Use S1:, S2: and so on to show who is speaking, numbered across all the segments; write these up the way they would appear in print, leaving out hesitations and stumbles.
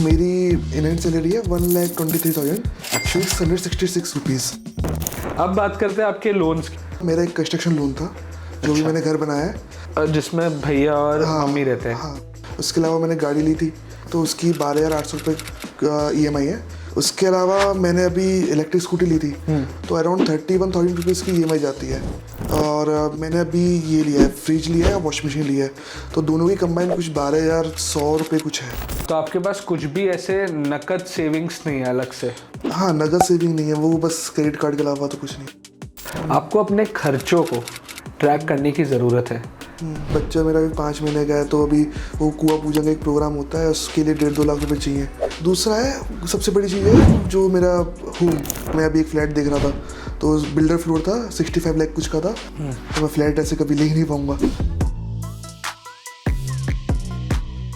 S1: मेरी in hand salary है 1,23,666 rupees.
S2: अब बात करते हैं आपके लोन्स की।
S1: मेरा एक कंस्ट्रक्शन लोन था जो भी मैंने घर बनाया है,
S2: जिसमें भैया और मम्मी रहते हैं।
S1: हाँ, उसके अलावा मैंने गाड़ी ली थी तो उसकी 12,800 रुपये EMI है। उसके अलावा मैंने अभी इलेक्ट्रिक स्कूटी ली थी तो अराउंड 31,000 रुपीज़ की EMI जाती है। और मैंने अभी ये लिया है, फ्रिज लिया है, वॉशिंग मशीन लिया है, तो दोनों की कंबाइन कुछ 12,100 रुपये कुछ है।
S2: तो आपके पास कुछ भी ऐसे नकद सेविंग्स नहीं है अलग से?
S1: हाँ, नगद सेविंग नहीं है, वो बस क्रेडिट कार्ड के अलावा तो कुछ नहीं।
S2: आपको अपने खर्चों को ट्रैक करने की ज़रूरत है।
S1: बच्चा मेरा अभी 5 महीने का है तो अभी वो कुआं पूजन का एक प्रोग्राम होता है, उसके लिए 1.5-2 लाख रुपए चाहिए। दूसरा है, सबसे बड़ी चीज़ है जो मेरा होम, मैं अभी एक फ्लैट देख रहा था तो बिल्डर फ्लोर था, 65 लाख कुछ का था, तो मैं फ्लैट ऐसे कभी ले ही नहीं पाऊंगा।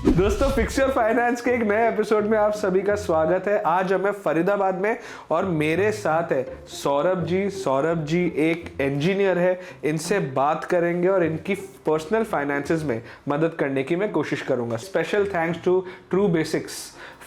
S2: दोस्तों, फिक्स योर फाइनेंस के एक नए एपिसोड में आप सभी का स्वागत है। आज हमें फरीदाबाद में और मेरे साथ है सौरभ जी। सौरभ जी एक इंजीनियर है, इनसे बात करेंगे और इनकी पर्सनल फाइनेंसेस में मदद करने की मैं कोशिश करूंगा। Special thanks to True Basics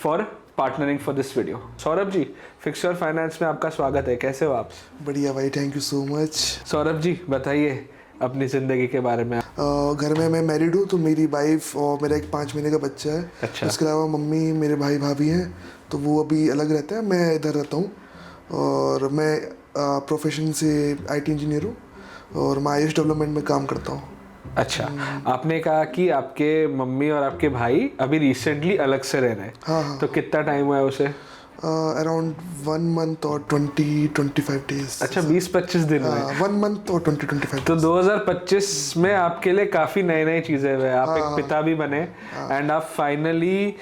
S2: for partnering for this video. Saurabh ji, Fix Your Finance में आपका स्वागत है। कैसे हो आप?
S1: बढ़िया भाई, thank you so much.
S2: Saurabh ji बताइए अपनी ज़िंदगी के बारे में।
S1: घर में मैं मैरिड हूँ, तो मेरी वाइफ और मेरा एक 5 महीने का बच्चा है।
S2: अच्छा।
S1: उसके अलावा मम्मी, मेरे भाई भाभी हैं, तो वो अभी अलग रहते हैं, मैं इधर रहता हूँ। और मैं प्रोफेशन से IT इंजीनियर हूँ और मैं IS डेवलपमेंट में काम करता हूँ।
S2: अच्छा, आपने कहा कि आपके मम्मी और आपके भाई अभी रिसेंटली अलग से रह रहे हैं।
S1: हाँ।
S2: तो कितना टाइम हुआ है उसे?
S1: अराउंड 1 मंथ और 20-25 डेज।
S2: अच्छा, 20-25 दिन हुए।
S1: 1 मंथ और 20-25
S2: तो 2025 में आपके लिए काफ़ी नई नई चीज़ें हुए। आप एक पिता भी बने एंड आप फाइनली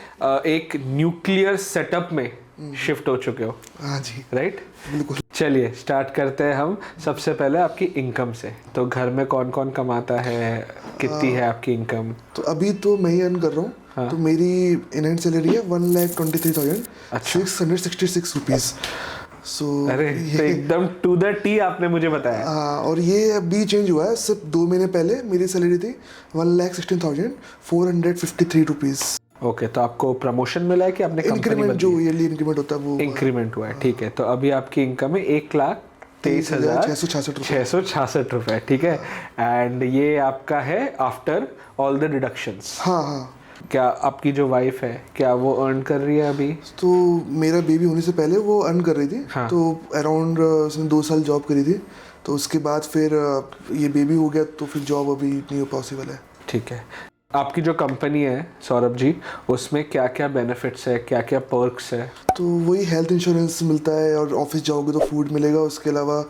S2: एक न्यूक्लियर सेटअप में शिफ्ट हो चुके हो।
S1: हाँ जी,
S2: राइट?
S1: बिल्कुल।
S2: चलिए स्टार्ट करते हैं हम सबसे पहले आपकी इनकम से। तो घर में कौन कौन कमाता है, कितनी है आपकी इनकम?
S1: तो अभी तो मैं ही अर्न कर रहा हूँ। तो मेरी इनहैंड सैलरी है 1,23,666 रुपीज़।
S2: अरे तो एकदम टू द टी आपने मुझे बताया।
S1: हाँ, और ये अभी चेंज हुआ है, सिर्फ 2 महीने पहले मेरी सैलरी थी 1,16,453 रुपीज़।
S2: ओके, तो आपको प्रमोशन मिला है कि आपने
S1: इंक्रीमेंट, जो ईयरली इंक्रीमेंट होता है वो
S2: इंक्रीमेंट हुआ है? ठीक है, तो अभी आपकी इनकम है 1,23,666 रुपए। ठीक है, एंड ये आपका है आफ्टर ऑल द डिडक्शंस।
S1: हाँ।
S2: क्या आपकी जो वाइफ है, क्या वो अर्न कर रही है अभी?
S1: तो मेरा बेबी होने से पहले वो अर्न कर रही थी।
S2: हाँ।
S1: तो अराउंड उसने 2 साल जॉब करी थी, तो उसके बाद फिर ये बेबी हो गया तो फिर जॉब अभी नहीं हो पॉसिबल है।
S2: ठीक है, आपकी जो कंपनी है सौरभ जी, उसमें क्या क्या बेनिफिट्स है, क्या क्या पर्क्स है?
S1: तो वही हेल्थ इंश्योरेंस मिलता है और ऑफिस जाओगे तो फूड मिलेगा। उसके अलावा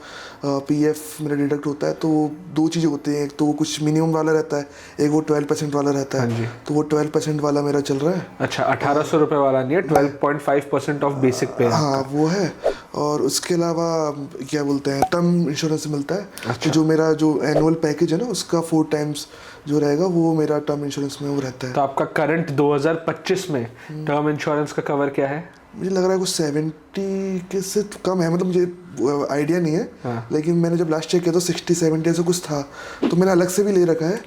S1: PF मेरा डिडक्ट होता है। तो 2 चीज़ें होती हैं, एक तो वो कुछ मिनिमम वाला रहता है, एक वो 12% वाला रहता है।
S2: हाँ जी।
S1: तो वो 12% वाला मेरा चल रहा है।
S2: अच्छा, 1,800 रुपये वाला नहीं है, 12.5% ऑफ बेसिक पे।
S1: हाँ, वो है। और उसके अलावा क्या बोलते हैं, टर्म इंश्योरेंस मिलता है।
S2: अच्छा।
S1: तो जो मेरा जो एनुअल पैकेज है ना, उसका 4 टाइम्स जो रहेगा वो मेरा टर्म इंश्योरेंस में वो रहता है।
S2: तो आपका करंट 2025 में टर्म इंश्योरेंस का कवर क्या है?
S1: मुझे लग रहा है कुछ 70 के से कम है, मतलब मुझे आइडिया नहीं है।
S2: हाँ।
S1: लेकिन मैंने जब लास्ट चेक किया तो 60-70 ऐसा कुछ था। तो मैंने अलग से भी ले रखा है,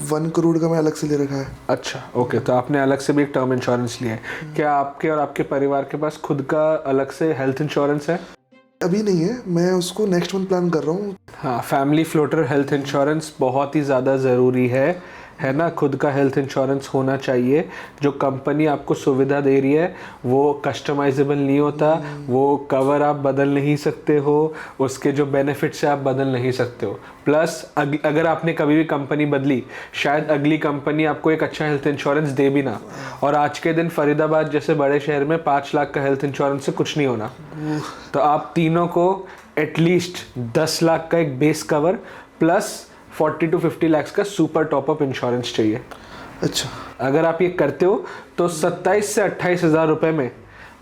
S1: 1 करोड़ का मैं अलग से ले रखा है।
S2: अच्छा, ओके, तो आपने अलग से भी एक टर्म इंश्योरेंस लिया है। क्या आपके और आपके परिवार के पास खुद का अलग से हेल्थ इंश्योरेंस है?
S1: अभी नहीं है, मैं उसको नेक्स्ट मंथ प्लान कर रहा हूँ।
S2: हाँ, फैमिली फ्लोटर हेल्थ इंश्योरेंस बहुत ही ज़्यादा ज़रूरी है ना? खुद का हेल्थ इंश्योरेंस होना चाहिए। जो कंपनी आपको सुविधा दे रही है वो कस्टमाइजेबल नहीं होता, वो कवर आप बदल नहीं सकते हो, उसके जो बेनिफिट्स है आप बदल नहीं सकते हो। प्लस अगर आपने कभी भी कंपनी बदली, शायद अगली कंपनी आपको एक अच्छा हेल्थ इंश्योरेंस दे भी ना। और आज के दिन फरीदाबाद जैसे बड़े शहर में 5 लाख का हेल्थ इंश्योरेंस से कुछ नहीं होना। तो आप तीनों को एटलीस्ट 10 लाख का एक base cover plus 40 to 50 lakh का सुपर टॉपअप इंश्योरेंस चाहिए।
S1: अच्छा।
S2: अगर आप ये करते हो तो 27 से 28 हज़ार रुपये में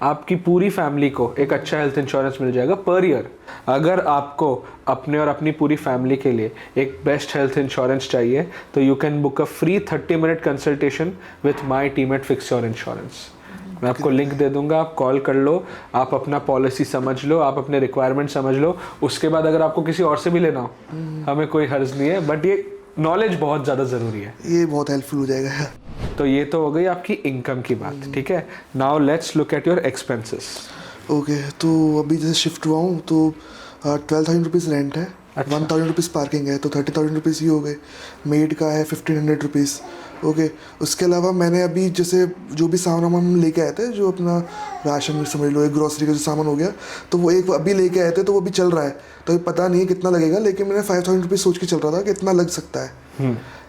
S2: आपकी पूरी फैमिली को एक अच्छा हेल्थ इंश्योरेंस मिल जाएगा पर ईयर। अगर आपको अपने और अपनी पूरी फैमिली के लिए एक बेस्ट हेल्थ इंश्योरेंस चाहिए तो you can book a free 30-minute consultation with my team at fix your insurance. मैं आपको लिंक दे दूंगा, आप कॉल कर लो, आप अपना पॉलिसी समझ लो, आप अपने रिक्वायरमेंट समझ लो। उसके बाद अगर आपको किसी और से भी लेना हो, हमें कोई हर्ज नहीं है, बट ये नॉलेज बहुत ज़्यादा ज़रूरी है।
S1: ये बहुत हेल्पफुल हो जाएगा।
S2: तो ये तो हो गई आपकी इनकम की बात, ठीक है। Now let's look at your expenses.
S1: Okay, तो अभी जैसे शिफ्ट हुआ हूँ तो 12,000 रुपीज़ रेंट है, 1,000 रुपीज़ पार्किंग है, तो 30,000 रुपीज़ ये हो गए। मेड का है 1,500 रुपीज़। ओके, उसके अलावा मैंने अभी जैसे जो भी सामान हम लेके आए थे, जो अपना राशन समझ लो, एक ग्रॉसरी का जो सामान हो गया, तो वो एक अभी लेके आए थे, तो वो अभी चल रहा है, तो अभी पता नहीं है कितना लगेगा, लेकिन मैंने 5,000 रुपीज़ सोच के चल रहा था कि इतना लग सकता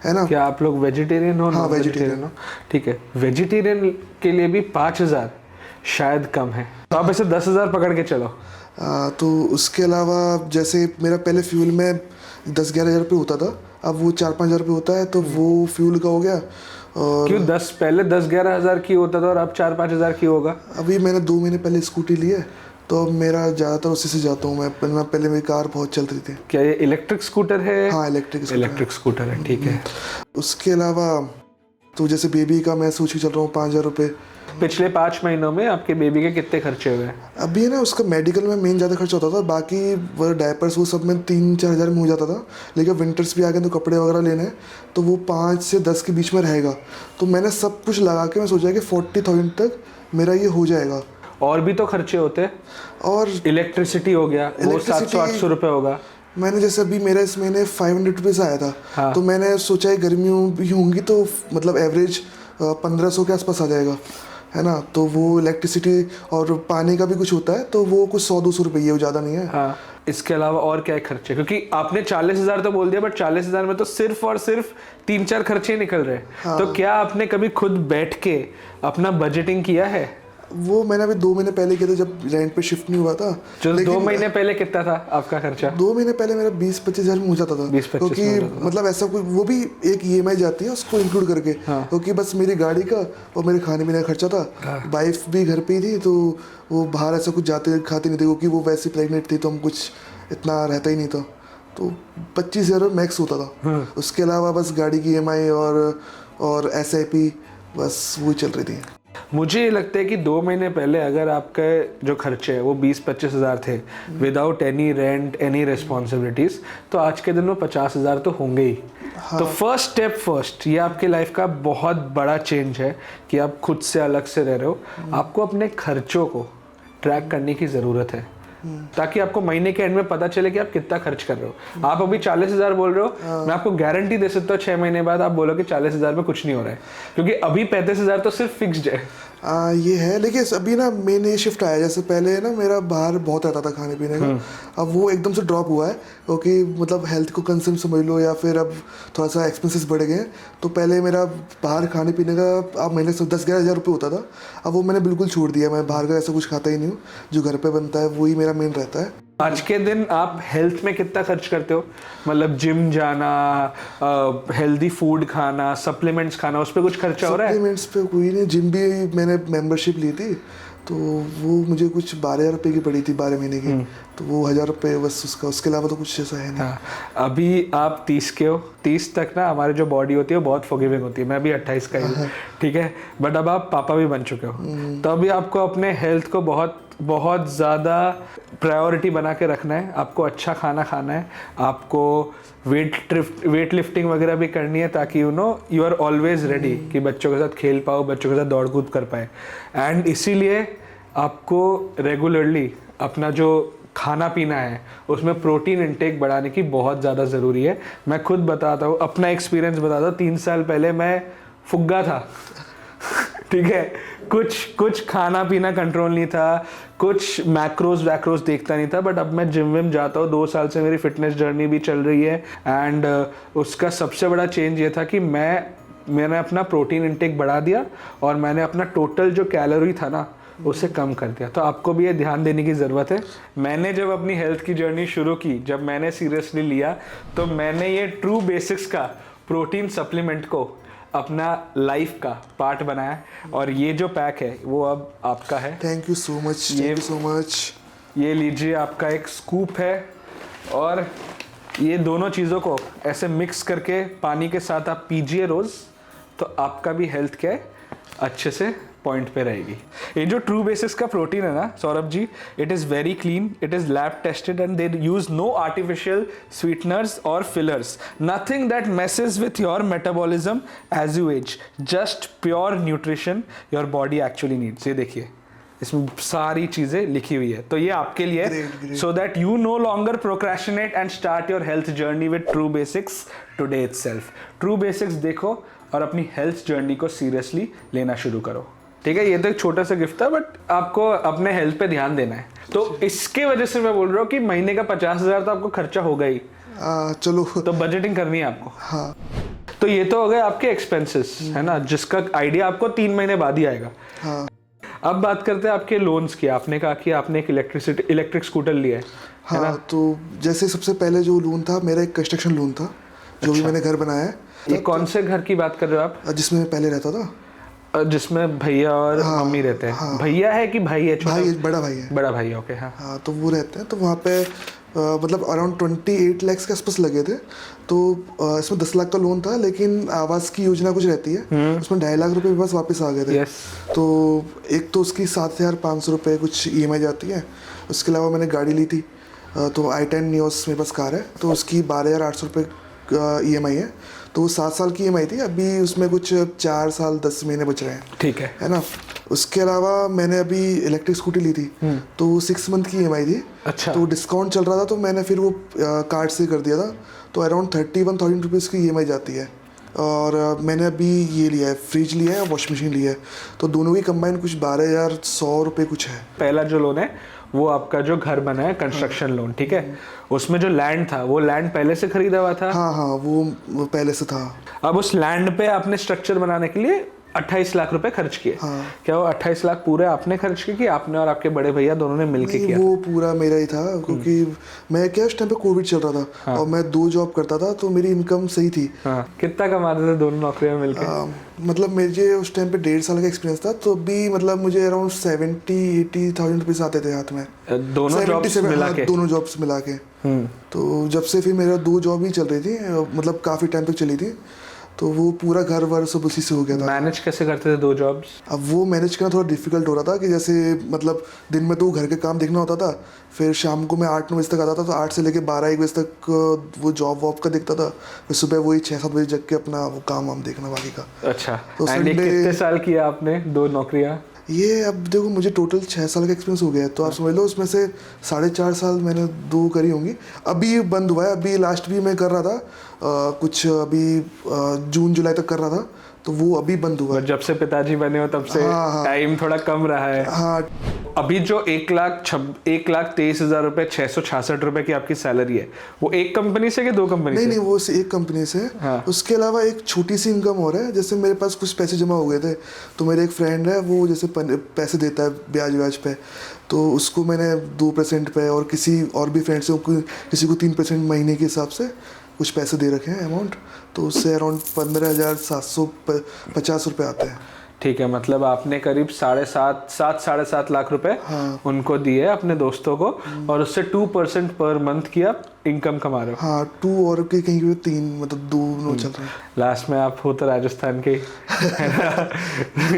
S1: है ना।
S2: क्या आप लोग वेजिटेरियन हो?
S1: हाँ,
S2: वेजिटेरियन हो, ठीक है। वेजिटेरियन के लिए भी 5,000 शायद कम है, तो आप इसे 10,000 पकड़ के चलो।
S1: तो उसके अलावा जैसे मेरा पहले फ्यूल में 10-11 हज़ार रुपये होता था, अब वो 4-5 हज़ार रुपये होता है, तो वो फ्यूल का हो गया। और
S2: क्यों पहले 10-11 हज़ार की होता था और अब 4-5 हज़ार की होगा?
S1: अभी मैंने 2 महीने पहले स्कूटी ली है, तो अब मेरा ज़्यादातर उसी से जाता हूँ मैं। पहले मेरी कार बहुत चल रही थी।
S2: क्या ये इलेक्ट्रिक स्कूटर है?
S1: हाँ, इलेक्ट्रिक
S2: स्कूटर है, ठीक है।
S1: उसके अलावा तो जैसे बेबी का मैं सोच के चल रहा हूँ 5,000 रुपये।
S2: पिछले 5 महीनों में आपके बेबी के कितने खर्चे हुए?
S1: अभी है ना, उसका मेडिकल में मेन ज़्यादा खर्चा होता था, बाकी वो डायपर्स वो सब में 3-4 हज़ार में हो जाता था, लेकिन विंटर्स भी आ गए तो कपड़े वगैरह लेने हैं, तो वो 5 से 10 के बीच में रहेगा। तो मैंने सब कुछ लगा के मैं सोचा कि 40,000 तक मेरा ये हो जाएगा।
S2: और भी तो खर्चे होते हैं,
S1: और
S2: इलेक्ट्रिसिटी हो गया, वो 700-800 रुपये होगा।
S1: मैंने जैसे अभी मेरा इस महीने 500 रुपीज़ आया था। हाँ। तो मैंने सोचा है गर्मियों भी होंगी तो मतलब एवरेज 1,500 के आसपास आ जाएगा, है ना। तो वो इलेक्ट्रिसिटी और पानी का भी कुछ होता है, तो वो कुछ 100-200 रुपये, वो ज़्यादा नहीं है।
S2: हाँ, इसके अलावा और क्या खर्चे? क्योंकि आपने 40,000 तो बोल दिया, बट 40,000 में तो सिर्फ और सिर्फ 3-4 खर्चे निकल रहे हैं। हाँ। तो क्या आपने कभी खुद बैठ के अपना बजटिंग किया है?
S1: वो मैंने अभी 2 महीने पहले किया था, जब रेंट पे शिफ्ट नहीं हुआ था।
S2: चलो 2 महीने पहले कितना था आपका खर्चा?
S1: 2 महीने पहले मेरा 20-25 हज़ार में हो जाता था,
S2: 20-25
S1: क्योंकि मतलब ऐसा कोई, वो भी एक EMI जाती है उसको इंक्लूड करके। हाँ। क्योंकि बस मेरी गाड़ी का और मेरे खाने पीने का खर्चा था। हाँ। वाइफ भी घर पे ही थी, तो वो बाहर ऐसा कुछ जाते खाते नहीं थे, क्योंकि वो वैसे प्रेगनेंट थी, तो हम कुछ इतना रहता ही नहीं था, तो 25,000 मैक्स होता था। हाँ। उसके अलावा बस गाड़ी की EMI और SIP, बस वही चल रही थी।
S2: मुझे ये लगता है कि 2 महीने पहले अगर आपके जो खर्चे हैं वो 20-25 हज़ार थे, without any rent, any responsibilities, तो आज के दिन में 50 हज़ार तो होंगे ही। हाँ। तो फर्स्ट स्टेप, ये आपके लाइफ का बहुत बड़ा चेंज है कि आप खुद से अलग से रह रहे हो। आपको अपने खर्चों को ट्रैक करने की ज़रूरत है, ताकि आपको महीने के एंड में पता चले कि आप कितना खर्च कर रहे हो। आप अभी 40,000 बोल रहे हो, मैं आपको गारंटी दे सकता हूँ 6 महीने बाद आप बोलोगे 40,000 में कुछ नहीं हो रहा है, क्योंकि अभी 35,000 तो सिर्फ फिक्स्ड है।
S1: ये है, लेकिन अभी ना मेन ये शिफ्ट आया, जैसे पहले ना मेरा बाहर बहुत रहता था खाने पीने का, अब वो एकदम से ड्रॉप हुआ है, क्योंकि मतलब हेल्थ को कंसर्न समझ लो, या फिर अब थोड़ा सा एक्सपेंसेस बढ़ गए हैं। तो पहले मेरा बाहर खाने पीने का अब महीने से 10-11 हज़ार रुपये होता था, अब वो मैंने बिल्कुल छोड़ दिया। मैं बाहर का ऐसा कुछ खाता ही नहीं हूँ, जो घर पे बनता है वही मेरा मेन रहता है।
S2: आज के दिन आप हेल्थ में कितना खर्च करते हो? मतलब जिम जाना, हेल्दी फूड खाना, सप्लीमेंट्स खाना, उस पर कुछ खर्चा हो रहा है?
S1: सप्लीमेंट्स पे कोई नहीं, जिम भी मैंने मेंबरशिप ली थी, तो वो मुझे कुछ 12,000 रुपये की पड़ी थी 12 महीने की, तो वो 1,000 रुपये बस उसका, उसके अलावा तो कुछ ऐसा है नहीं।
S2: हाँ, अभी आप 30 के हो, 30 तक ना हमारी जो बॉडी होती है वो बहुत फॉरगिविंग होती है। मैं भी 28 का ही हूँ, ठीक है, बट अब आप पापा भी बन चुके हो, तो अभी आपको अपने हेल्थ को बहुत ज़्यादा प्रायोरिटी बना के रखना है। आपको अच्छा खाना खाना है, आपको वेट लिफ्टिंग वगैरह भी करनी है, ताकि यू आर ऑलवेज रेडी कि बच्चों के साथ खेल पाओ, बच्चों के साथ दौड़ कूद कर पाए। एंड इसीलिए आपको रेगुलरली अपना जो खाना पीना है उसमें प्रोटीन इंटेक बढ़ाने की बहुत ज़्यादा ज़रूरी है। मैं खुद बताता हूँ, अपना एक्सपीरियंस बताता हूँ। 3 साल पहले मैं फुग्गा था ठीक है, कुछ खाना पीना कंट्रोल नहीं था, कुछ मैक्रोज वैक्रोज देखता नहीं था, बट अब मैं जिम विम जाता हूँ। 2 साल से मेरी फिटनेस जर्नी भी चल रही है, एंड उसका सबसे बड़ा चेंज ये था कि मैंने अपना प्रोटीन इंटेक बढ़ा दिया, और मैंने अपना टोटल जो कैलोरी था ना उसे कम कर दिया। तो आपको भी ये ध्यान देने की ज़रूरत है। मैंने जब अपनी हेल्थ की जर्नी शुरू की, जब मैंने सीरियसली लिया, तो मैंने ये ट्रू बेसिक्स का प्रोटीन सप्लीमेंट को अपना लाइफ का पार्ट बनाया, और ये जो पैक है वो अब आपका है।
S1: Thank you so much, thank you so much.
S2: ये लीजिए, आपका एक स्कूप है, और ये दोनों चीज़ों को ऐसे मिक्स करके पानी के साथ आप पीजिए रोज़, तो आपका भी हेल्थ क्या है अच्छे से
S3: पॉइंट पे रहेगी। ये जो ट्रू बेसिक्स का प्रोटीन है ना Saurabh ji, it is very clean, it is lab tested and they use no artificial sweeteners और fillers, nothing that messes with your metabolism as you age, just pure nutrition your body actually needs। ये देखिए इसमें सारी चीजें लिखी हुई है, तो ये आपके लिए so that you know longer procrastinate and start your health journey with true basics today itself. True basics देखो और अपनी हेल्थ जर्नी को सीरियसली लेना शुरू करो, ठीक है। ये तो एक छोटा सा गिफ्ट था, बट आपको अपने हेल्थ पे ध्यान देना है। तो इसके वजह से मैं बोल रहा हूँ कि महीने का 50,000 तो आपको खर्चा होगा ही।
S1: चलो,
S3: तो बजटिंग करनी है आपको।
S1: हाँ,
S3: तो ये तो हो गए आपके एक्सपेंसेस, है ना, जिसका आइडिया आपको 3 महीने बाद ही आएगा।
S1: हाँ।
S3: अब बात करते हैं आपके लोन्स की। आपने कहा कि आपने एक इलेक्ट्रिक स्कूटर लिया है।
S1: हाँ, तो जैसे सबसे पहले जो लोन था मेरा एक कंस्ट्रक्शन लोन था, जो भी मैंने घर बनाया है।
S3: ये कौन से घर की बात कर रहे हो आप?
S1: जिसमें मैं पहले रहता था,
S3: जिसमें भैया और मम्मी रहते हैं।
S1: हाँ।
S3: भैया है कि भाई है?
S1: भाई, बड़ा भाई है।
S3: बड़ा भाई, ओके। हाँ,
S1: हाँ, तो वो रहते हैं, तो वहाँ पे मतलब अराउंड 28 लाख के आसपास लगे थे। तो इसमें 10 लाख का लोन था, लेकिन आवास की योजना कुछ रहती है, उसमें 2.5 लाख रुपए बस वापस आ गए थे। तो एक तो उसकी 7,500 रुपये कुछ EMI जाती है। उसके अलावा मैंने गाड़ी ली थी, तो i10 नियोस मेरे पास कार है, तो उसकी 12,800 रुपये EMI है। तो वो 7 साल की EMI थी, अभी उसमें कुछ 4 साल 10 महीने बच रहे हैं,
S3: ठीक
S1: है ना। उसके अलावा मैंने अभी इलेक्ट्रिक स्कूटी ली थी, तो वो 6 मंथ की EMI थी।
S3: अच्छा।
S1: तो डिस्काउंट चल रहा था, तो मैंने फिर वो कार्ड से कर दिया था, तो अराउंड 31,000 रुपीज़ की EMI जाती है। और मैंने अभी ये लिया है, फ्रिज लिया है और वॉशिंग मशीन लिया है, तो दोनों की कंबाइन कुछ 12,100 रुपये कुछ है।
S3: पहला जो लोन है वो आपका जो घर बना है, कंस्ट्रक्शन लोन, ठीक है। उसमें जो लैंड था, वो लैंड पहले से खरीदा हुआ था?
S1: हाँ, वो पहले से था।
S3: अब उस लैंड पे आपने स्ट्रक्चर बनाने के लिए 28 लाख रुपए खर्च किए।
S1: हाँ।
S3: क्या वो 28 लाख पूरे आपने खर्च किए कि आपने और आपके बड़े भैया दोनों ने मिलके किया?
S1: वो पूरा मेरा ही था, क्योंकि मैं क्या उस टाइम पे कोविड चल रहा था। हाँ। और मैं 2 जॉब करता था, तो मेरी इनकम सही थी।
S3: हाँ। कितना कमाते थे दोनों नौकरियां मिलकर?
S1: मतलब मुझे उस टाइम पे 1.5 साल का एक्सपीरियंस था, तो अभी मतलब मुझे अराउंड 70-80,000 रुपीज़ आते थे हाथ में,
S3: दोनों जॉब्स मिला के?
S1: दोनों जॉब्स मिला के। तो जब से फिर मेरा 2 जॉब ही चल रही थी, मतलब काफ़ी टाइम तक चली थी, तो वो पूरा घर वर सब उसी से हो गया था।
S3: मैनेज कैसे करते थे 2 जॉब्स?
S1: अब वो मैनेज करना थोड़ा डिफिकल्ट हो रहा था, कि जैसे मतलब दिन में तो घर के काम देखना होता था, फिर शाम को मैं 8-9 बजे तक आता था, तो 8 से लेके 12-1 बजे तक वो जॉब वॉब का देखता था, फिर सुबह वही 6-7 बजे जग के अपना वो काम वाम देखना बाकी का।
S3: अच्छा।
S1: तो
S3: कितने साल किया आपने 2 नौकरियां?
S1: ये अब देखो, मुझे टोटल 6 साल का एक्सपीरियंस हो गया है, तो आप समझ लो उसमें से 4.5 साल मैंने 2 करी होंगी। अभी बंद हुआ है, अभी लास्ट भी मैं कर रहा था, कुछ अभी जून जुलाई तक कर रहा था, तो वो अभी बंद हुआ है।
S3: जब से पिताजी बने हो तब से टाइम थोड़ा कम रहा है।
S1: हाँ।
S3: अभी जो 1,23,000 रुपए 666 रुपए की आपकी सैलरी है, वो एक कंपनी से कि 2 कंपनी से?
S1: नहीं, वो एक कंपनी से। हाँ। उसके अलावा एक छोटी सी इनकम और है, जैसे मेरे पास कुछ पैसे जमा हो गए थे, तो मेरे एक फ्रेंड है, वो जैसे पैसे देता है ब्याज पे, तो उसको मैंने 2% पे, और किसी और भी फ्रेंड से किसी को 3% महीने के हिसाब से कुछ पैसे दे रखे हैं अमाउंट, तो उससे अराउंड 15,750 रुपये आते हैं।
S3: ठीक है, मतलब आपने करीब 7.5 लाख रुपए उनको दिए अपने दोस्तों को, और उससे 2% पर मंथ की आप इनकम कमा रहे हो।
S1: हाँ, 2 और कहीं 3, मतलब 2 चल रहे हैं।
S3: लास्ट में आप हो तो राजस्थान के,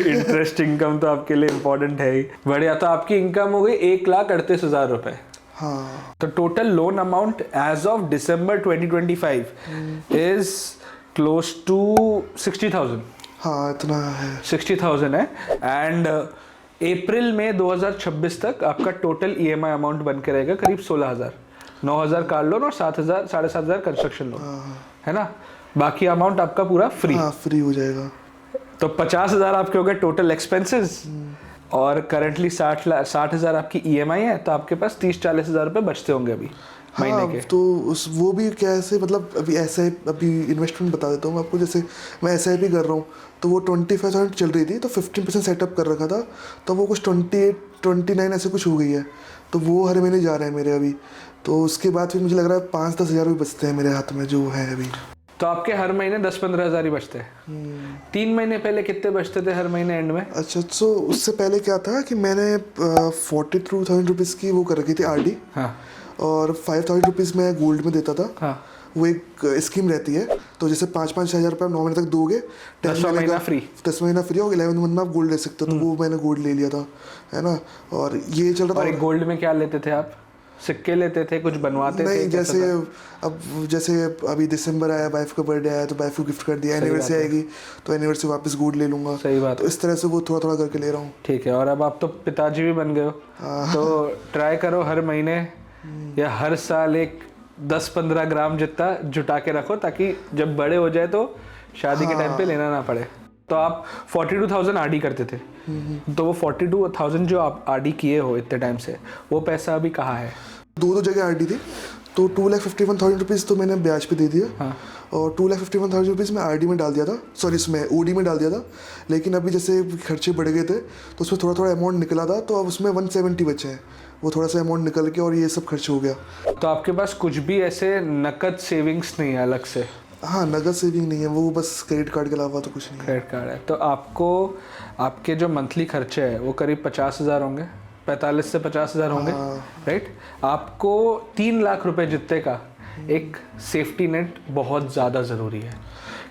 S3: इंटरेस्ट इनकम तो आपके लिए इम्पोर्टेंट है ही। बढ़िया। तो आपकी इनकम हो गई 1,38,000 रुपए।
S1: हाँ।
S3: तो total loan amount as of December 2025 is close to 60,000।
S1: हाँ, इतना है,
S3: 60,000 है। एंड अप्रैल में 2026 तक आपका टोटल EMI अमाउंट बन के रहेगा करीब 16,000। 9,000 कार लोन और 7,000 कंस्ट्रक्शन लोन, है ना। बाकी अमाउंट आपका पूरा फ्री।
S1: हाँ, फ्री हो जाएगा।
S3: तो 50,000 आपके हो गए टोटल एक्सपेंसेस, और करंटली 60,000 आपकी EMI है, तो आपके पास 30-40,000 रुपये बचते होंगे अभी महीने के।
S1: तो वो भी कैसे, मतलब अभी अभी इन्वेस्टमेंट बता देता हूँ मैं आपको। जैसे मैं SIP कर रहा हूँ, तो वो 25,000 चल रही थी, तो 15% सेटअप कर रखा था, तो वो कुछ 28-29 ऐसे कुछ हो गई है, तो वो हर महीने जा रहे हैं मेरे अभी। तो उसके बाद फिर मुझे लग रहा है 5-10 हज़ार भी बचते हैं मेरे हाथ में जो है अभी।
S3: तो आपके हर महीने 10-15 हज़ार ही बचते हैं। 3 महीने पहले कितने बचते थे हर महीने एंड में?
S1: अच्छा, तो उससे पहले क्या था कि मैंने 42,000 रुपीज़ की वो कर रखी थी RD। हाँ। और 5,000 रुपीज़ मैं गोल्ड में देता था। हाँ। वो एक स्कीम रहती है, तो जैसे 5-5 हज़ार रुपये आप 9 महीने तक दोगे,
S3: 10 महीना फ्री,
S1: 10 महीना फ्री हो, 11 मंथ में आप गोल्ड ले सकते हो। तो वो मैंने गोल्ड ले लिया था, है ना। और ये चल रहा
S3: और
S1: था।
S3: एक गोल्ड में क्या लेते थे आप? सिक्के लेते थे, कुछ बनवाते थे?
S1: नहीं, जैसे अभी दिसंबर आया, वाइफ का बर्थडे आया तो वाइफ को गिफ्ट कर दिया, एनिवर्सरी आएगी तो एनिवर्सरी वापस गोल्ड ले लूंगा।
S3: सही बात।
S1: तो इस तरह से वो थोड़ा थोड़ा करके ले रहा हूँ।
S3: ठीक है। और अब आप तो पिताजी भी बन गए हो, तो ट्राई करो हर महीने या हर साल एक 10-15 ग्राम जितना जुटा के रखो, ताकि जब बड़े हो जाए तो शादी के टाइम पे लेना ना पड़े। तो आप 42,000 आरडी करते थे, तो वो 42,000 जो आप आरडी किए हो इतने टाइम से, वो पैसा अभी कहाँ है?
S1: दो जगह आरडी थी, तो 2,51,000 रुपीज़ तो मैंने ब्याज पे दे दिया।
S2: हाँ।
S1: और 2,51,000 रुपीज़ मैं आरडी में डाल दिया था, सॉरी इसमें ओडी में डाल दिया था। लेकिन अभी जैसे खर्चे बढ़ गए थे तो उसमें थोड़ा थोड़ा अमाउंट निकला था, तो अब उसमें 170 बचे हैं, वो थोड़ा सा अमाउंट निकल के और ये सब खर्च हो गया।
S3: तो आपके पास कुछ भी ऐसे नकद सेविंग्स नहीं है अलग से?
S1: हाँ, नगद सेविंग नहीं है, वो बस क्रेडिट कार्ड के अलावा तो कुछ नहीं है।
S3: क्रेडिट कार्ड है। तो आपको आपके जो मंथली खर्चे हैं वो करीब 50,000 होंगे, 45 से 50,000 होंगे, राइट? आपको 3 लाख रुपए जितने का एक सेफ्टी नेट बहुत ज़्यादा ज़रूरी है,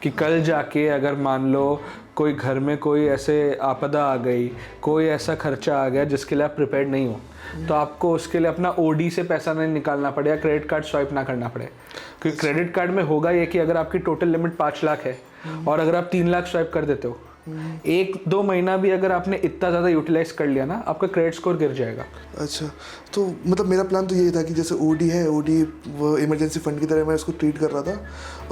S3: कि कल जाके अगर मान लो कोई घर में कोई ऐसे आपदा आ गई, कोई ऐसा खर्चा आ गया जिसके लिए आप प्रिपेयर्ड नहीं हो, तो आपको उसके लिए अपना ओडी से पैसा नहीं निकालना पड़े या क्रेडिट कार्ड स्वाइप ना करना पड़े। क्योंकि क्रेडिट कार्ड में होगा ये कि अगर आपकी टोटल लिमिट 5 लाख है और अगर आप 3 लाख स्वाइप कर देते हो, 1-2 महीना भी अगर आपने इतना ज़्यादा यूटिलाइज कर लिया ना, आपका क्रेडिट स्कोर गिर जाएगा।
S1: अच्छा, तो मतलब मेरा प्लान तो ये था कि जैसे ओडी है, ओडी वो इमरजेंसी फंड की तरह मैं उसको ट्रीट कर रहा था,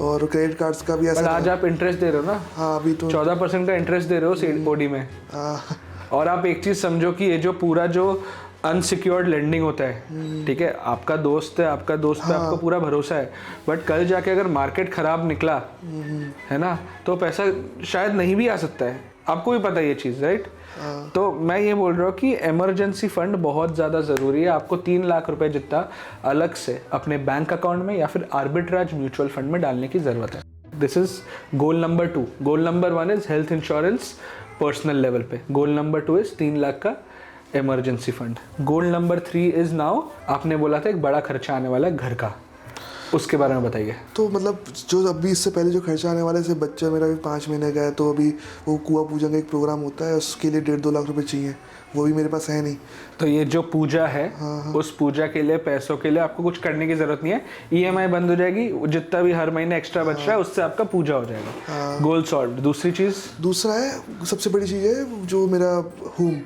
S1: और क्रेडिट कार्ड्स का भी ऐसा।
S3: पर आज आप इंटरेस्ट दे रहे हो ना?
S1: हाँ, अभी तो
S3: 14% का इंटरेस्ट दे रहे हो ओडी में। और आप एक चीज़ समझो कि ये जो पूरा जो अनसिक्योर्ड लेंडिंग होता है, ठीक है, आपका दोस्त है, आपका दोस्त पे आपको पूरा भरोसा है, बट कल जाके अगर मार्केट खराब निकला, है ना, तो पैसा शायद नहीं भी आ सकता है, आपको भी पता है ये चीज़, राइट? तो मैं ये बोल रहा हूँ कि इमरजेंसी फंड बहुत ज़्यादा ज़रूरी है। आपको 3 लाख रुपए जितना अलग से अपने बैंक अकाउंट में या फिर आर्बिट्राज म्यूचुअल फंड में डालने की ज़रूरत है। This is goal number 2। Goal number 1 is health insurance personal level पे, गोल नंबर 2 इज़ 3 लाख का emergency fund. Goal number 3 is now, आपने बोला था एक बड़ा खर्चा आने वाला है घर का, उसके बारे में बताइए।
S1: तो मतलब जो अभी इससे पहले जो खर्चा आने वाला है, जैसे बच्चा मेरा अभी 5 महीने का है, तो अभी वो कुआं पूजन का एक प्रोग्राम होता है, उसके लिए 1.5-2 लाख रुपए चाहिए, वो भी मेरे पास है नहीं।
S3: तो ये जो पूजा है, उस पूजा के लिए पैसों के लिए आपको कुछ करने की ज़रूरत नहीं है, ईएमआई बंद हो जाएगी, जितना भी हर महीने एक्स्ट्रा बच रहा है उससे आपका पूजा हो जाएगा। गोल सॉल्व। दूसरी चीज़, दूसरा
S1: है सबसे बड़ी चीज़ है जो मेरा होम।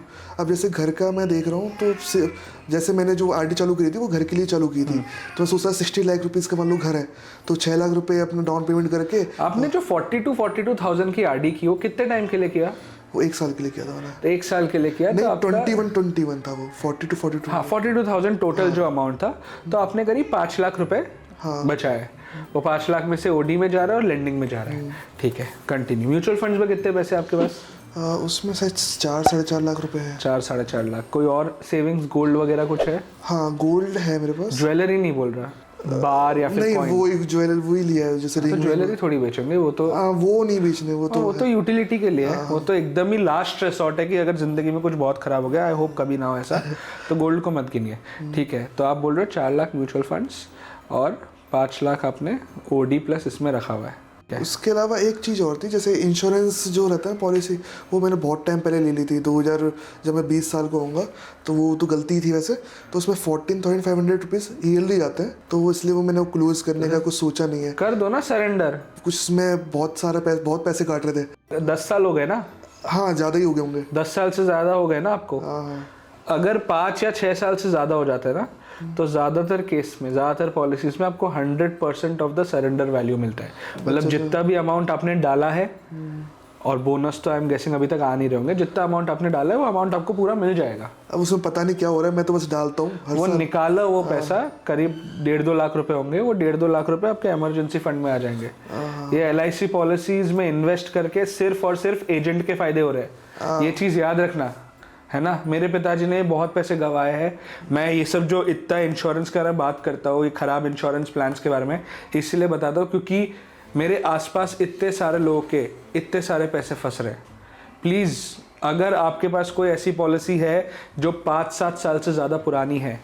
S1: अब जैसे घर का मैं देख रहा हूँ, तो जैसे मैंने जो आरडी चालू करी थी वो घर के लिए चालू की थी, तो मैं सोच रहा 60 लाख रुपीज़ का मान लो घर है, तो 6 लाख रुपए अपना डाउन पेमेंट करके।
S3: आपने जो 42,000 की आरडी की, वो कितने टाइम के लिए किया?
S1: वो 1 साल के लिए किया था मैंने।
S3: तो 1 साल के लिए किया,
S1: नहीं,
S3: तो
S1: 21 था वो, 42।
S3: हाँ, 42,000 टोटल जो अमाउंट था, तो आपने करीब 5 लाख रुपए बचा है। वो 5 लाख में से ओडी में जा रहा है और लेंडिंग में जा रहा है, ठीक है, कंटिन्यू। म्यूचुअल फंड्स में कितने पैसे आपके पास?
S1: उसमें शायद 4-4.5 लाख रुपए हैं।
S3: 4-4.5 लाख। कोई और सेविंग्स, गोल्ड वगैरह कुछ है?
S1: हाँ, गोल्ड है मेरे पास।
S3: ज्वेलरी नहीं बोल रहा, बार या फिर
S1: नहीं,
S3: कॉइन?
S1: वो एक ज्वेलरी वही लिया है, जैसे
S3: तो ज्वेलरी थोड़ी बेचेंगे, वो तो
S1: वो नहीं बेचने, वो तो
S3: यूटिलिटी के लिए है, वो तो एकदम ही लास्ट रिसोर्ट है कि अगर जिंदगी में कुछ बहुत खराब हो गया, आई होप कभी ना हो ऐसा, तो गोल्ड को मत गिनिए, ठीक है। तो आप बोल रहे हो 4 लाख म्यूचुअल फंड्स और 5 लाख आपने ओडी प्लस इसमें रखा हुआ है।
S1: उसके अलावा एक चीज़ और थी, जैसे इंश्योरेंस जो रहता है पॉलिसी, वो मैंने बहुत टाइम पहले ले ली थी, 2000 जब मैं 20 साल का होऊंगा, तो वो तो गलती थी वैसे, तो उसमें 14,500 रुपीज़ ईयरली जाते हैं, तो वो इसलिए वो मैंने क्लोज करने का कुछ सोचा नहीं है।
S3: कर दो ना सरेंडर।
S1: कुछ उसमें बहुत पैसे काट रहे थे।
S3: 10 साल हो गए ना?
S1: हाँ, ज़्यादा ही हो गए होंगे।
S3: 10 साल से ज़्यादा हो गए ना आपको? अगर 5 या 6 साल से ज़्यादा हो जाता है ना, तो ज़्यादातर केस में, ज़्यादातर पॉलिसीज़ में आपको 100% ऑफ द सरेंडर वैल्यू मिलता है। मतलब जितना भी अमाउंट आपने डाला है, और बोनस तो आई एम गेसिंग अभी तक आ नहीं रहे होंगे, जितना अमाउंट आपने डाला है वो अमाउंट आपको पूरा मिल जाएगा।
S1: अब उसमें पता नहीं क्या हो रहा है, मैं तो बस डालता हूँ
S3: वो निकाला वो पैसा करीब 1.5-2 लाख रुपए होंगे, वो 1.5-2 लाख रुपए आपके इमरजेंसी फंड में आ जाएंगे। ये LIC पॉलिसीज में इन्वेस्ट करके सिर्फ और सिर्फ एजेंट के फायदे हो रहे हैं, ये चीज़ याद रखना, है ना। मेरे पिताजी ने बहुत पैसे गंवाए हैं। मैं ये सब जो इतना इंश्योरेंस का बात करता हूँ, ये ख़राब इंश्योरेंस प्लान्स के बारे में इसलिए बताता हूँ क्योंकि मेरे आसपास इतने सारे लोगों के इतने सारे पैसे फंस रहे हैं। प्लीज़, अगर आपके पास कोई ऐसी पॉलिसी है जो 5-7 साल से ज़्यादा पुरानी है,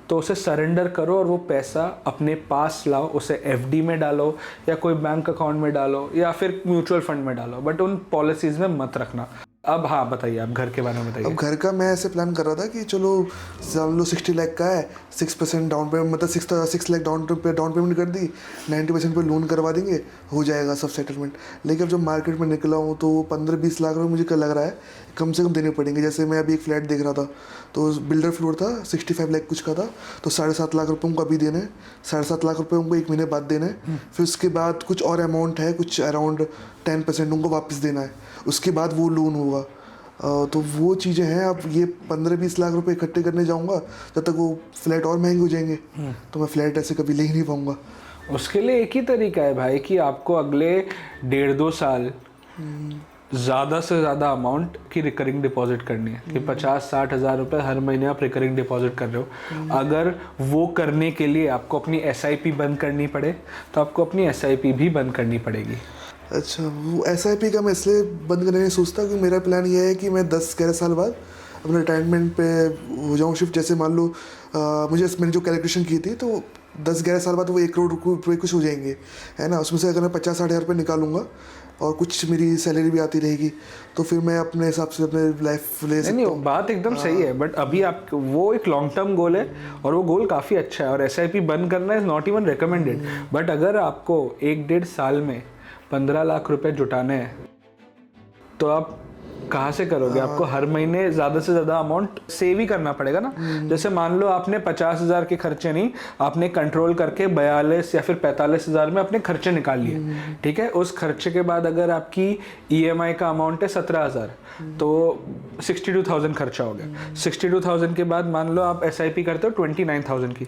S3: तो उसे सरेंडर करो और वो पैसा अपने पास लाओ, उसे एफडी में डालो या कोई बैंक अकाउंट में डालो या फिर म्यूचुअल फंड में डालो, बट उन पॉलिसीज़ में मत रखना। अब हाँ बताइए, आप घर के बारे में बताइए।
S1: अब घर का मैं ऐसे प्लान कर रहा था कि चलो मान लो 60 लाख का है, 6% डाउन पेमेंट, मतलब 6 लाख डाउन पेमेंट कर दी, 90% पे लोन करवा देंगे, हो जाएगा सब सेटलमेंट। लेकिन अब जब मार्केट में निकला हूँ तो 15-20 लाख रुपये मुझे क्या लग रहा है कम से कम देने पड़ेंगे। जैसे मैं अभी एक फ्लैट देख रहा था तो बिल्डर फ्लोर था, 65 लाख कुछ का था, तो 7.5 लाख रुपये उनको अभी देने, 7.5 लाख रुपये उनको 1 महीने बाद देने, फिर उसके बाद कुछ और अमाउंट है, कुछ अराउंड 10% उनको वापस देना है, उसके बाद वो लोन होगा। तो वो चीज़ें हैं। अब ये 15-20 लाख रुपए इकट्ठे करने जाऊंगा जब तक वो फ्लैट और महंगे हो जाएंगे, तो मैं फ्लैट ऐसे कभी ले ही नहीं पाऊंगा।
S3: उसके लिए एक ही तरीका है भाई कि आपको अगले 1.5-2 साल ज़्यादा से ज़्यादा अमाउंट की रिकरिंग डिपॉजिट करनी है कि 50-60 हज़ार रुपये हर महीने आप रिकरिंग डिपॉजिट कर रहे हो। अगर वो करने के लिए आपको अपनी SIP बंद करनी पड़े तो आपको अपनी SIP भी बंद करनी पड़ेगी।
S1: अच्छा, वो SIP का मैं इसलिए बंद करने की सोचता हूँ कि मेरा प्लान ये है कि मैं 10-11 साल बाद अपने रिटायरमेंट पे हो जाऊँ शिफ्ट। जैसे मान लो मैंने जो कैलकुलेशन की थी तो 10-11 साल बाद वो 1 करोड़ रुपये कुछ हो जाएंगे, है ना। उसमें से अगर मैं 50-60 हज़ार रुपये निकालूंगा और कुछ मेरी सैलरी भी आती रहेगी तो फिर मैं अपने हिसाब से अपने लाइफ ले सकता हूँ।
S3: बात एकदम सही है, बट अभी आप वो एक लॉन्ग टर्म गोल है और वो गोल काफ़ी अच्छा है और SIP बंद करना is not even recommended. But अगर आपको 1-1.5 साल में 15 लाख रुपए जुटाने हैं तो आप कहाँ से करोगे? आपको हर महीने ज़्यादा से ज़्यादा अमाउंट सेव ही करना पड़ेगा ना। जैसे मान लो आपने 50 हज़ार के खर्चे नहीं, आपने कंट्रोल करके 42 या फिर 45 हज़ार में अपने खर्चे निकाल लिए, ठीक है। उस खर्चे के बाद अगर आपकी EMI का अमाउंट है 17 हज़ार तो 62,000 खर्चा हो गया। 62,000 के बाद मान लो आप SIP करते हो 29,000 की,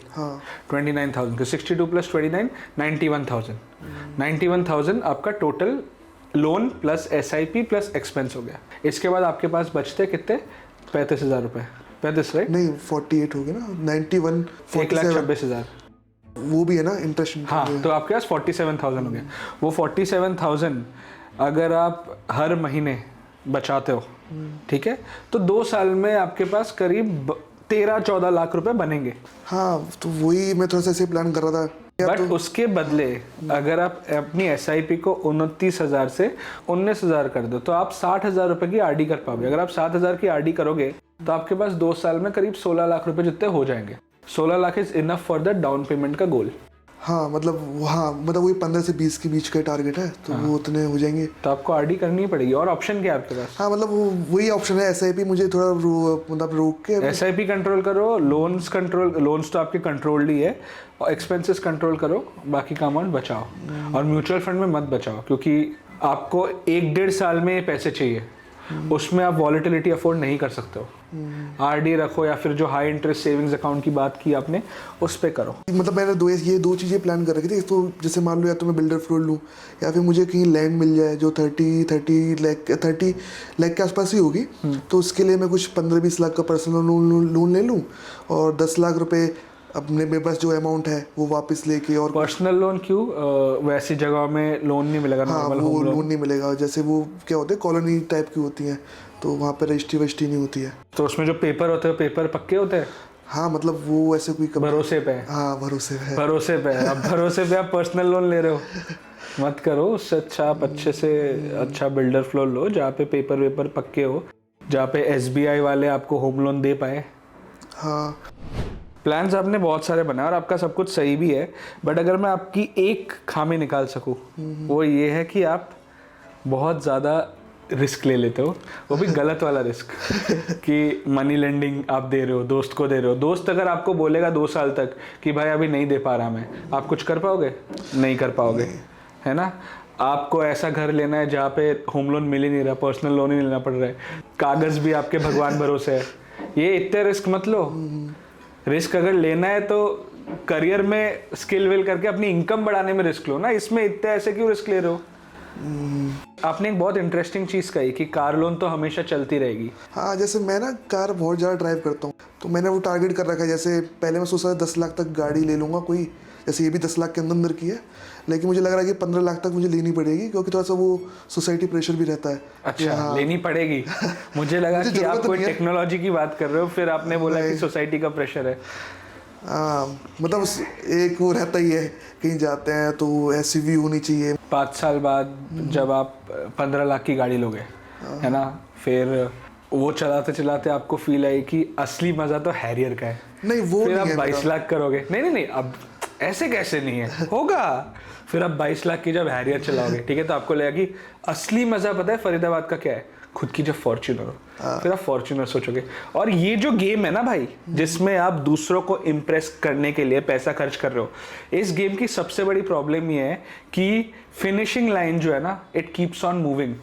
S3: 29,000 की 62 + 29 91,000, 91,000 आपका total loan plus SIP plus expense हो गया। इसके बाद आपके पास बचते कितने? 35 हज़ार रुपये। 35 राइट?
S1: नहीं 48 हो गया ना, 91
S3: 1,26,000
S1: वो भी है ना इंटरेस्ट।
S3: हाँ, तो आपके पास 47,000 हो गया। वो 47,000 अगर आप हर महीने बचाते हो, ठीक है, तो 2 साल में आपके पास करीब 13-14 लाख रुपए बनेंगे।
S1: हाँ, तो वही मैं थोड़ा सा ऐसे प्लान कर रहा था।
S3: बट उसके बदले अगर आप अपनी SIP को 29,000 से 19,000 कर दो तो आप 60,000 रुपए की RD कर पाओगे। अगर आप 7,000 की RD करोगे तो आपके पास 2 साल में करीब 16 लाख रुपए जितने हो जाएंगे। 16 lakh is enough for the down payment का गोल।
S1: हाँ मतलब वही 15 से 20 के बीच का टारगेट है, तो वो उतने हो जाएंगे।
S3: तो आपको RD करनी पड़ेगी। और ऑप्शन क्या है आपके पास?
S1: हाँ मतलब वही ऑप्शन है। SIP मुझे थोड़ा मतलब रोक के
S3: SIP कंट्रोल करो, लोन्स तो आपके कंट्रोल ही है, और एक्सपेंसेस कंट्रोल करो, बाकी का अमाउंट बचाओ। और म्यूचुअल फंड में मत बचाओ क्योंकि आपको 1-1.5 साल में पैसे चाहिए, उसमें आप वॉलेटिलिटी अफोर्ड नहीं कर सकते हो। RD रखो या फिर जो हाई इंटरेस्ट सेविंग्स अकाउंट की बात की आपने, उस पे करो।
S1: मतलब मैंने ये दो चीज़ें प्लान कर रखी थी। तो जैसे मान लो या तो मैं बिल्डर फ्लोर लूँ या फिर मुझे कहीं लैंड मिल जाए जो 30 लाख के आसपास ही होगी, तो उसके लिए मैं कुछ 15-20 लाख का पर्सनल लोन ले लूँ और 10 लाख रुपए अपने मेरे पास जो अमाउंट है वो वापस लेके। और
S3: पर्सनल लोन क्यों? वैसी जगह में लोन नहीं मिलेगा?
S1: हाँ, वो लोन नहीं मिलेगा। जैसे वो क्या होते हैं, कॉलोनी टाइप की होती हैं, तो वहाँ पे रजिस्ट्री नहीं होती है।
S3: तो उसमें जो पेपर होते हैं, पेपर पक्के होते हैं?
S1: हाँ मतलब वो ऐसे कोई
S3: भरोसे पे?
S1: हाँ भरोसे पे।
S3: भरोसे पे? अब भरोसे पे आप पर्सनल लोन ले रहे हो, मत करो। उससे अच्छा आप अच्छे से अच्छा बिल्डर फ्लोर लो जहाँ पे पेपर वेपर पक्के हो, जहाँ पे SBI वाले आपको होम लोन दे पाए।
S1: हाँ,
S3: प्लान्स आपने बहुत सारे बनाए और आपका सब कुछ सही भी है, बट अगर मैं आपकी एक खामी निकाल सकूं वो ये है कि आप बहुत ज़्यादा रिस्क ले लेते हो, वो भी गलत वाला रिस्क कि मनी लेंडिंग आप दे रहे हो, दोस्त को दे रहे हो। दोस्त अगर आपको बोलेगा 2 साल तक कि भाई अभी नहीं दे पा रहा मैं, आप कुछ कर पाओगे? नहीं कर पाओगे, है ना। आपको ऐसा घर लेना है जहाँ पे होम लोन मिल ही नहीं रहा, पर्सनल लोन ही लेना पड़ रहा है, कागज़ भी आपके भगवान भरोसे है, ये इतने रिस्क मत लो। रिस्क अगर लेना है तो करियर में स्किल विल करके अपनी इनकम बढ़ाने में रिस्क लो ना, इसमें इतने ऐसे क्यों रिस्क ले रहे हो? आपने एक बहुत इंटरेस्टिंग चीज़ कही कि कार लोन तो हमेशा चलती रहेगी।
S1: हाँ, जैसे मैं ना कार बहुत ज़्यादा ड्राइव करता हूँ, तो मैंने वो टारगेट कर रखा है। जैसे पहले मैं सोचा 10 लाख तक गाड़ी ले लूँगा कोई, जैसे ये भी 10 लाख के अंदर की है, लेकिन मुझे लग रहा है कि 15 लाख तक मुझे लेनी पड़ेगी क्योंकि थोड़ा सा वो सोसाइटी प्रेशर भी रहता है।
S3: अच्छा, हाँ। लेनी पड़ेगी? मुझे लगा कि आप कोई टेक्नोलॉजी की बात कर रहे हो, फिर आपने बोला कि सोसाइटी का प्रेशर है।
S1: मतलब एक वो रहता ही है, कहीं जाते हैं तो SUV होनी चाहिए।
S2: 5 साल बाद जब आप 15 लाख की गाड़ी लोगे, है ना, फिर वो चलाते चलाते आपको फील आई कि असली मजा तो हैरियर का है।
S1: नहीं वो
S2: फिर
S1: नहीं
S2: आप
S1: है
S2: 22
S1: मेरा।
S2: लाख करोगे। नहीं, अब ऐसे कैसे नहीं है, होगा। फिर आप 22 लाख की जब हैरियर चलाओगे, ठीक है, तो आपको लगेगा कि असली मजा पता है फरीदाबाद का क्या है, खुद की जब फॉर्च्यूनर हो, फिर आप फॉर्च्यूनर सोचोगे। और ये जो गेम है ना भाई, जिसमें आप दूसरों को इम्प्रेस करने के लिए पैसा खर्च कर रहे हो, इस गेम की सबसे बड़ी प्रॉब्लम ये है कि फिनिशिंग लाइन जो है ना, इट कीप्स ऑन मूविंग।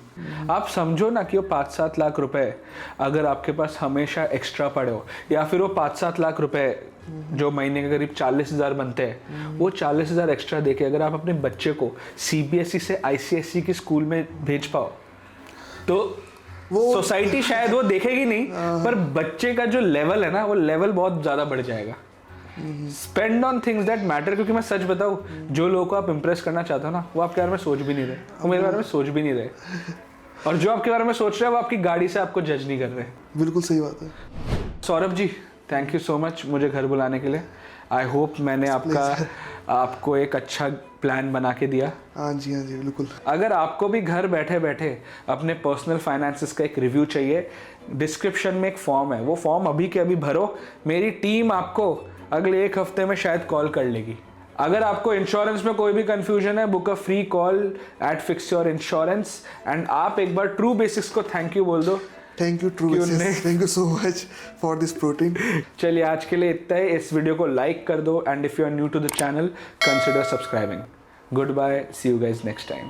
S2: आप समझो ना कि वो 5-7 लाख रुपए अगर आपके पास हमेशा एक्स्ट्रा पड़े हो, या फिर वो 5-7 लाख रुपए जो महीने के करीब 40,000 बनते हैं, वो 40,000 एक्स्ट्रा देके अगर आप अपने बच्चे को CBSE से ICSE की स्कूल में भेज पाओ, तो वो सोसाइटी शायद वो देखेगी नहीं, पर बच्चे का जो लेवल है ना, वो लेवल बहुत ज्यादा बढ़ जाएगा। Spend on things that matter. क्योंकि मैं सच बताऊं, जो लोगों को आप इंप्रेस करना चाहते हो ना, वो आपके बारे में सोच भी नहीं रहे, वो मेरे बारे में सोच भी नहीं रहे, और जो आपके बारे में सोच रहे हैं वो आपकी गाड़ी से आपको जज नहीं कर रहे।
S1: बिल्कुल सही बात है।
S2: Saurabh ji, thank you so much मुझे घर बुलाने के लिए। आई होप मैंने आपको एक अच्छा प्लान बना के दिया।
S1: हाँ जी बिल्कुल।
S2: अगर आपको भी घर बैठे बैठे अपने पर्सनल फाइनेंसेस का एक रिव्यू चाहिए, डिस्क्रिप्शन में एक फॉर्म है, वो फॉर्म अभी के अभी भरो। मेरी टीम आपको अगले 1 हफ्ते में शायद कॉल कर लेगी। अगर आपको इंश्योरेंस में कोई भी कंफ्यूजन है, book a free call at fix your insurance. And आप एक बार ट्रू बेसिक्स को थैंक यू बोल दो।
S1: Thank you true basics, thank you so much for this protein.
S2: चलिए आज के लिए इतना ही। इस वीडियो को लाइक कर दो, and if you are new to the channel, consider subscribing. Goodbye, see you guys next time.